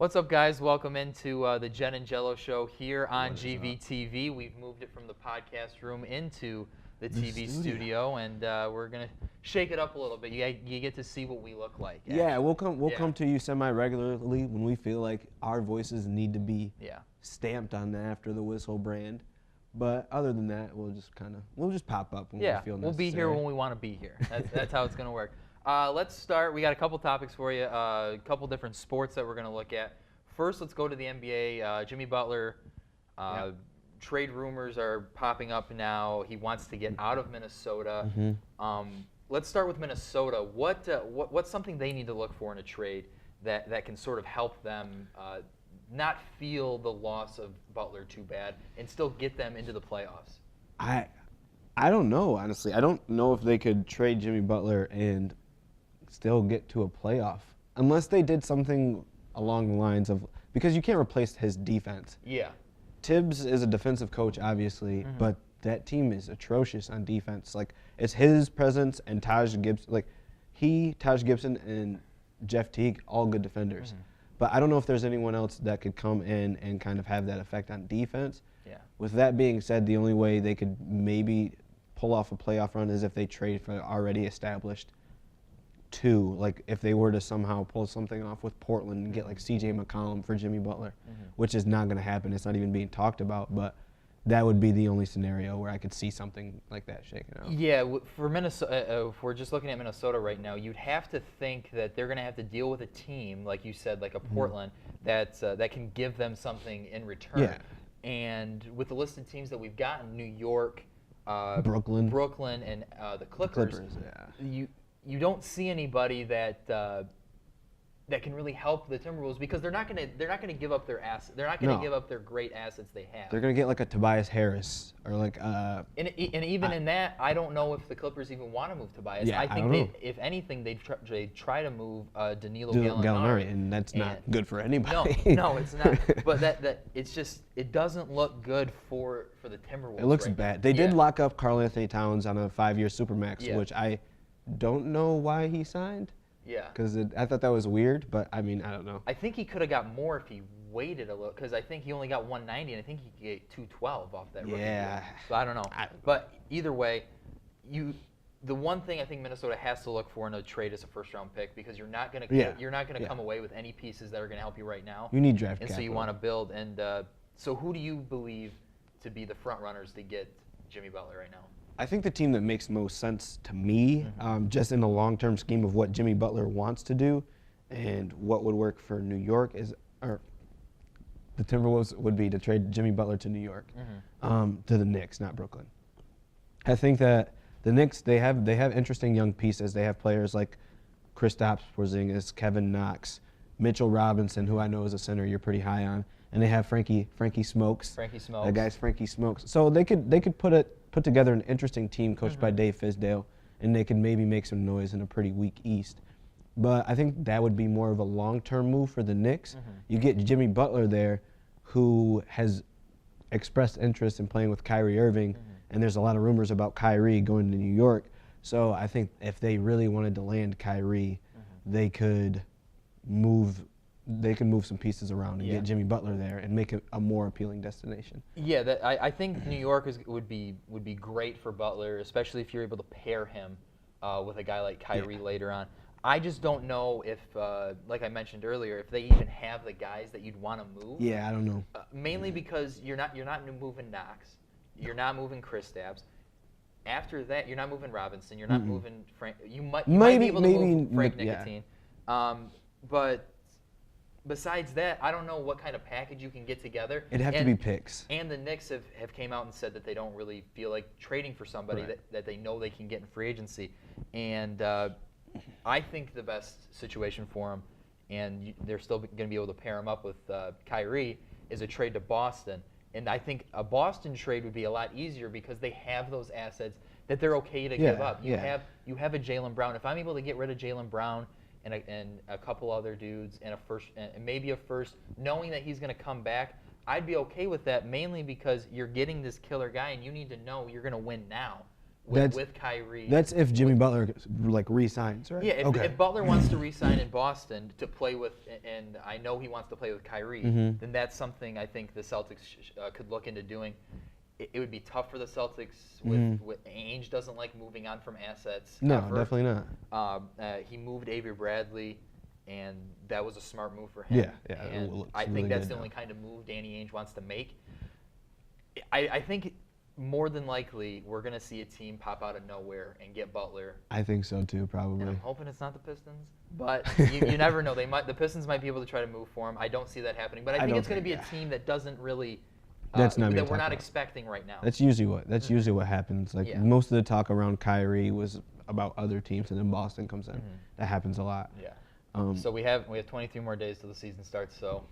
What's up, guys? Welcome into the Jen and Jello show here on What is up? GVTV. We've moved it from the podcast room into the The TV studio, and we're gonna shake it up a little bit. You get to see what we look like. Yeah, actually. we'll Yeah. come to you semi-regularly when we feel like our voices need to be Yeah. stamped on the After the Whistle brand. But other than that, we'll just pop up when we Yeah, feel we'll be necessary. here when we want to be here. That's how it's going to work. Let's start. We got a couple topics for you, a couple different sports that we're going to look at. First, let's go to the NBA. Jimmy Butler, Yep. trade rumors are popping up now. He wants to get out of Minnesota. Let's start with Minnesota. What's something they need to look for in a trade that can sort of help them not feel the loss of Butler too bad and still get them into the playoffs? I don't know, honestly. I don't know if they could trade Jimmy Butler and still get to a playoff unless they did something along the lines of, because you can't replace his defense. Yeah. Tibbs is a defensive coach, obviously, Mm-hmm. but that team is atrocious on defense. Like, it's his presence and Taj Gibson. Taj Gibson, and Jeff Teague, all good defenders. Mm-hmm. But I don't know if there's anyone else that could come in and kind of have that effect on defense. Yeah. With that being said, the only way they could maybe pull off a playoff run is if they trade for already established two. Like, if they were to somehow pull something off with Portland and get like C.J. McCollum for Jimmy Butler, which is not going to happen. It's not even being talked about, but that would be the only scenario where I could see something like that shaking out. Yeah, for Minnesota, if we're just looking at Minnesota right now, you'd have to think that they're going to have to deal with a team, like you said, like a Portland, that can give them something in return. Yeah. And with the listed teams that we've gotten, New York, Brooklyn, and the Clippers, yeah. you don't see anybody that can really help the Timberwolves because they're not going to give up their assets. They're not going to No. give up their great assets they have. They're going to get like a Tobias Harris or like And even in that, I don't know if the Clippers even want to move Tobias. Yeah, I I think don't know. if anything, they'd try to move Danilo Gallinari, and that's not good for anybody. No, it's not. But that it's just it doesn't look good for the Timberwolves. It looks right bad. now. They did Yeah. lock up Karl Anthony Towns on a 5-year supermax, Yeah. which I don't know why he signed. Yeah. Because I thought that was weird, but I mean, I don't know. I think he could have got more if he waited a little, because I think he only got 190, and I think he could get 212 off that rookie Yeah. deal. So I don't know. But either way, the one thing I think Minnesota has to look for in a trade is a first-round pick, because you're not going to Yeah. come away with any pieces that are going to help you right now. You need draft And capital. so you want to build. And so who do you believe to be the front runners to get Jimmy Butler right now? I think the team that makes most sense to me, just in the long-term scheme of what Jimmy Butler wants to do and what would work for New York or the Timberwolves would be to trade Jimmy Butler to New York, to the Knicks, not Brooklyn. I think that the Knicks, they have interesting young pieces. They have players like Kristaps Porzingis, Kevin Knox, Mitchell Robinson, who I know is a center you're pretty high on, and they have Frankie Smokes. Frankie Smokes. That guy's Frankie Smokes. So they could put together an interesting team coached by Dave Fizdale, and they could maybe make some noise in a pretty weak East. But I think that would be more of a long-term move for the Knicks. You get Jimmy Butler there, who has expressed interest in playing with Kyrie Irving, and there's a lot of rumors about Kyrie going to New York. So I think if they really wanted to land Kyrie, they could move some pieces around and get Jimmy Butler there and make it a more appealing destination. Yeah, I think New York would be great for Butler, especially if you're able to pair him with a guy like Kyrie later on. I just don't know if, like I mentioned earlier, if they even have the guys that you'd want to move. Yeah, I don't know. Mainly because you're not moving Knox, you're not moving Kristaps. After that, you're not moving Robinson, you're not moving Frank. You might be able to move Frank Nicotine, but. Besides that, I don't know what kind of package you can get together. It'd have to be picks. And the Knicks have came out and said that they don't really feel like trading for somebody that they know they can get in free agency. And I think the best situation for them, and they're still going to be able to pair him up with Kyrie, is a trade to Boston. And I think a Boston trade would be a lot easier because they have those assets that they're okay to give up. You have a Jaylen Brown. If I'm able to get rid of Jaylen Brown and a couple other dudes and maybe a first, knowing that he's going to come back, I'd be okay with that, mainly because you're getting this killer guy and you need to know you're going to win now. with Kyrie. That's if Jimmy Butler like re-signs, right? Yeah, if Butler wants to re-sign in Boston to play with, and I know he wants to play with Kyrie, then that's something I think the Celtics could look into doing. It would be tough for the Celtics. With Ainge doesn't like moving on from assets. No, ever. definitely not. He moved Avery Bradley, and that was a smart move for him. Yeah. And I think that's the only kind of move Danny Ainge wants to make. I think more than likely we're going to see a team pop out of nowhere and get Butler. I think so too, probably. And I'm hoping it's not the Pistons, but you never know. The Pistons might be able to try to move for him. I don't see that happening, but I think it's going to be a team that doesn't really that we're not expecting right now. That's usually what happens. Like most of the talk around Kyrie was about other teams, and then Boston comes in. That happens a lot. Yeah. So we have 23 more days till the season starts. So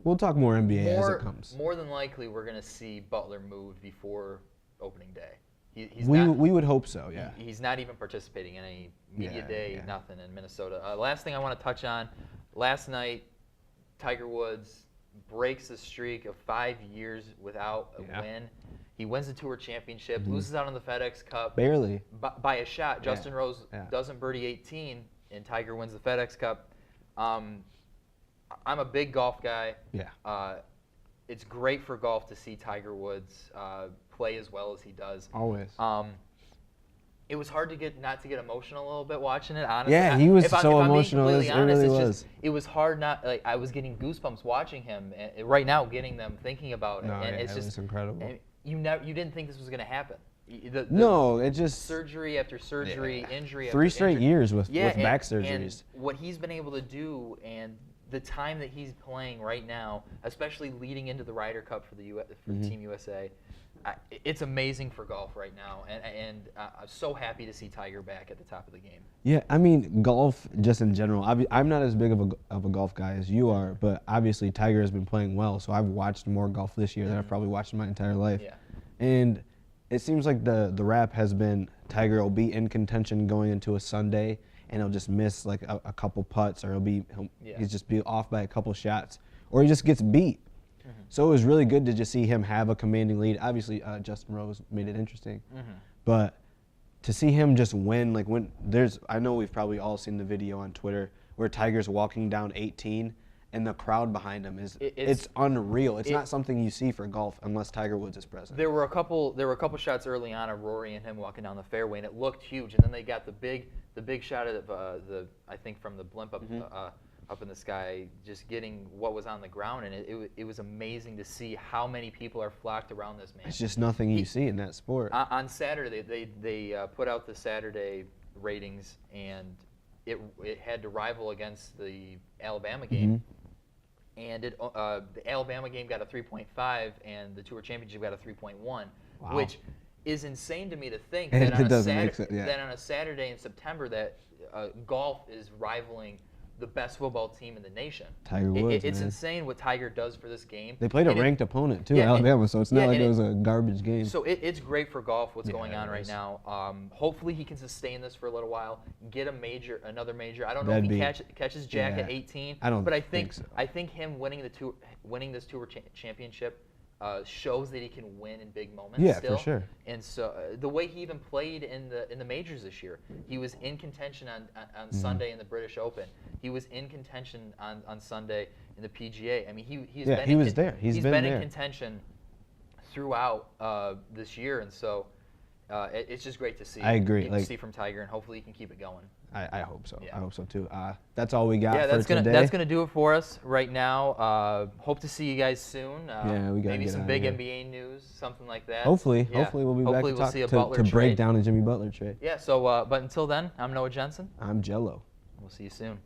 we'll talk more NBA as it comes. More than likely, we're going to see Butler moved before opening day. We would hope so, yeah. He's not even participating in any media day, nothing in Minnesota. Last thing I want to touch on, last night, Tiger Woods breaks the streak of 5 years without a win. He wins the Tour Championship, loses out on the FedEx Cup. Barely. By a shot. Justin Rose doesn't birdie 18, and Tiger wins the FedEx Cup. I'm a big golf guy. Yeah. It's great for golf to see Tiger Woods play as well as he does. Always. It was hard to not to get emotional a little bit watching it. Honestly, yeah, he was so emotional. It really was. It was hard not like I was getting goosebumps watching him. And right now, getting them thinking about it, and it's just incredible. And you didn't think this was going to happen. No, it just surgery after surgery, injury after 3 straight injury. years with back surgeries. And what he's been able to do, and the time that he's playing right now, especially leading into the Ryder Cup for Team USA, it's amazing for golf right now, and I'm so happy to see Tiger back at the top of the game. Yeah, I mean, golf just in general. I'm not as big of a golf guy as you are, but obviously Tiger has been playing well, so I've watched more golf this year than I've probably watched in my entire life. Yeah. And it seems like the rap has been Tiger will be in contention going into a Sunday, and he'll just miss like a couple putts, or he'll just be off by a couple shots, or he just gets beat. So it was really good to just see him have a commanding lead. Obviously, Justin Rose made it interesting, but to see him just win, like I know we've probably all seen the video on Twitter where Tiger's walking down 18, and the crowd behind him it's unreal. It's not something you see for golf unless Tiger Woods is present. There were a couple shots early on of Rory and him walking down the fairway, and it looked huge. And then they got the big shot of I think from the blimp up in the sky, just getting what was on the ground, and it was amazing to see how many people are flocked around this man. It's just nothing you see in that sport. On Saturday, they put out the Saturday ratings, and it had to rival against the Alabama game, and the Alabama game got a 3.5, and the Tour Championship got a 3.1, which is insane to me to think that on a Saturday in September that golf is rivaling the best football team in the nation. Tiger Woods, it's insane what Tiger does for this game. They played a ranked opponent too, Alabama, so it's not like it was a garbage game. So it's great for golf what's going on right now. Hopefully he can sustain this for a little while, get another major. I don't know if he catches Jack at 18, but I think so. I think him winning this tour championship shows that he can win in big moments. Yeah, still. for sure. And so the way he even played in the majors this year, he was in contention on Sunday in the British Open. He was in contention on Sunday in the PGA. I mean, he's been in contention throughout this year, and so it's just great to see. I agree. To see from Tiger, and hopefully he can keep it going. I hope so. Yeah. I hope so too. That's all we got for today. That's gonna do it for us right now. Hope to see you guys soon. We got maybe some big NBA news, something like that. Hopefully we'll be back to break down a Jimmy Butler trade. Yeah. So, but until then, I'm Noah Jensen. I'm Jello. We'll see you soon.